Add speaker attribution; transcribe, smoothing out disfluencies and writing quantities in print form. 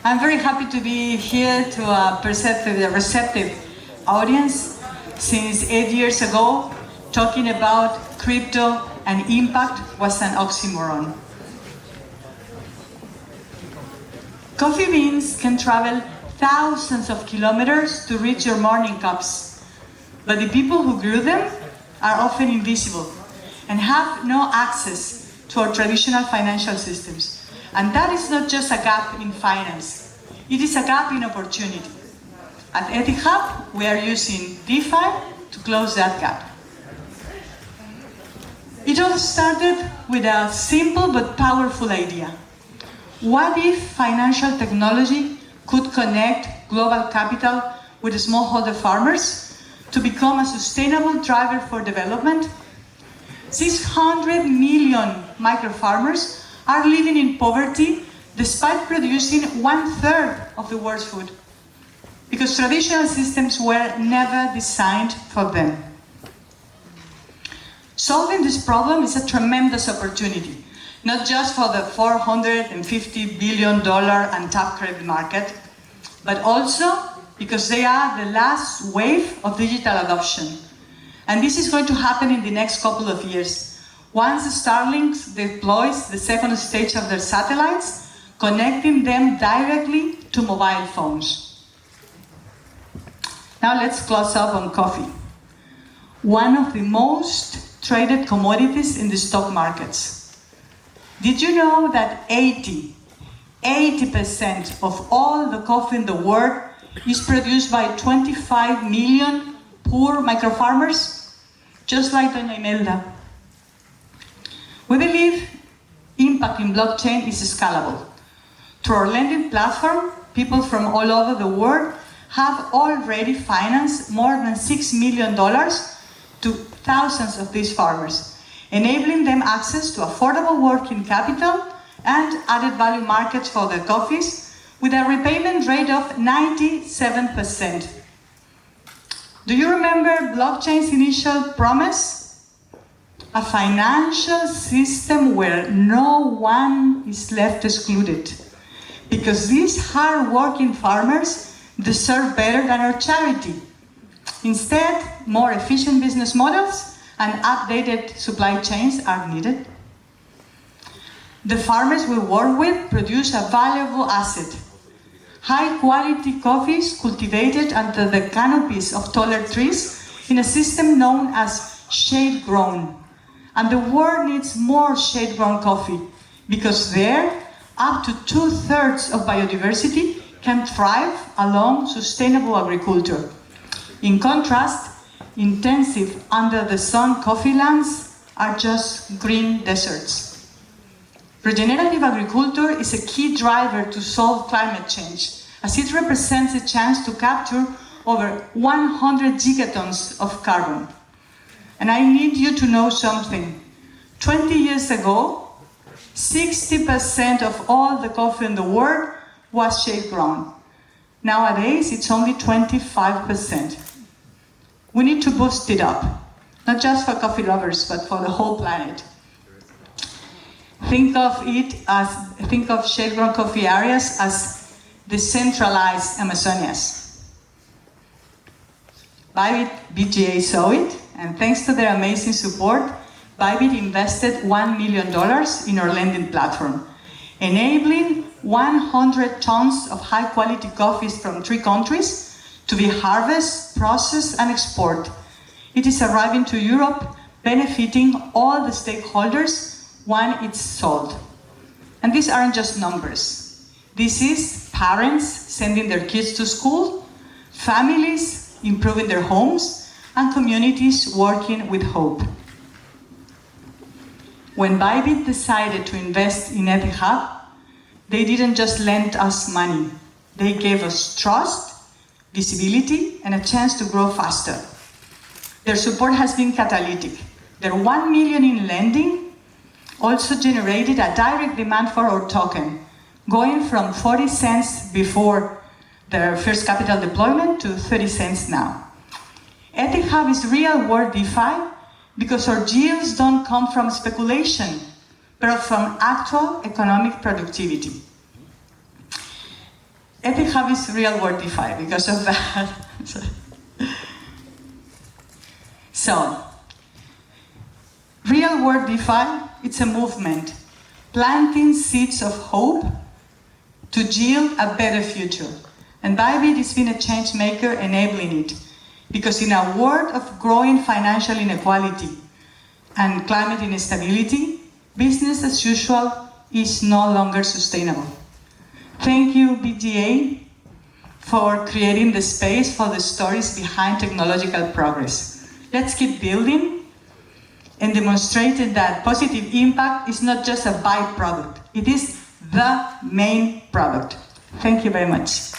Speaker 1: I'm very happy to be here to a receptive audience. Since 8 years ago, talking about crypto and impact was an oxymoron. Coffee beans can travel thousands of kilometers to reach your morning cups, but the people who grew them are often invisible and have no access to our traditional financial systems. And that is not just a gap in finance, it is a gap in opportunity. At EthicHub, we are using DeFi to close that gap. It all started with a simple but powerful idea. What if financial technology could connect global capital with smallholder farmers to become a sustainable driver for development? 600 million micro-farmers are living in poverty despite producing 1/3 of the world's food, because traditional systems were never designed for them. Solving this problem is a tremendous opportunity, not just for the $450 billion untapped credit market, but also because they are the last wave of digital adoption. And this is going to happen in the next couple of years. Once Starlink deploys the second stage of their satellites, connecting them directly to mobile phones. Now let's close up on coffee. One of the most traded commodities in the stock markets. Did you know that 80% of all the coffee in the world is produced by 25 million poor microfarmers? Just like Doña Imelda. We believe impact in blockchain is scalable. Through our lending platform, people from all over the world have already financed more than $6 million to thousands of these farmers, enabling them access to affordable working capital and added value markets for their coffees with a repayment rate of 97%. Do you remember blockchain's initial promise? A financial system where no one is left excluded. Because these hard-working farmers deserve better than our charity. Instead, more efficient business models and updated supply chains are needed. The farmers we work with produce a valuable asset. High-quality coffees cultivated under the canopies of taller trees in a system known as shade-grown. And the world needs more shade-grown coffee, because there, up to 2/3 of biodiversity can thrive along sustainable agriculture. In contrast, intensive under-the-sun coffee lands are just green deserts. Regenerative agriculture is a key driver to solve climate change, as it represents a chance to capture over 100 gigatons of carbon. And I need you to know something. 20 years ago, 60% of all the coffee in the world was shade-grown. Nowadays, it's only 25%. We need to boost it up, not just for coffee lovers, but for the whole planet. Think of shade-grown coffee areas as decentralized Amazonias. Bybit BGA saw it, and thanks to their amazing support, Bybit invested $1 million in our lending platform, enabling 100 tons of high-quality coffees from 3 countries to be harvested, processed, and exported. It is arriving to Europe, benefiting all the stakeholders when it's sold. And these aren't just numbers. This is parents sending their kids to school, families improving their homes, and communities working with hope. When Bybit decided to invest in EthicHub, they didn't just lend us money. They gave us trust, visibility, and a chance to grow faster. Their support has been catalytic. Their $1 million in lending also generated a direct demand for our token, going from 40 cents before their first capital deployment to 30 cents now. EthicHub is real-world DeFi because our yields don't come from speculation, but from actual economic productivity. EthicHub is real world DeFi because of that. So, real world DeFi, it's a movement, planting seeds of hope to yield a better future. And Bybit has been a change maker enabling it. Because in a world of growing financial inequality and climate instability, business as usual is no longer sustainable. Thank you, BGA, for creating the space for the stories behind technological progress. Let's keep building and demonstrating that positive impact is not just a byproduct, it is the main product. Thank you very much.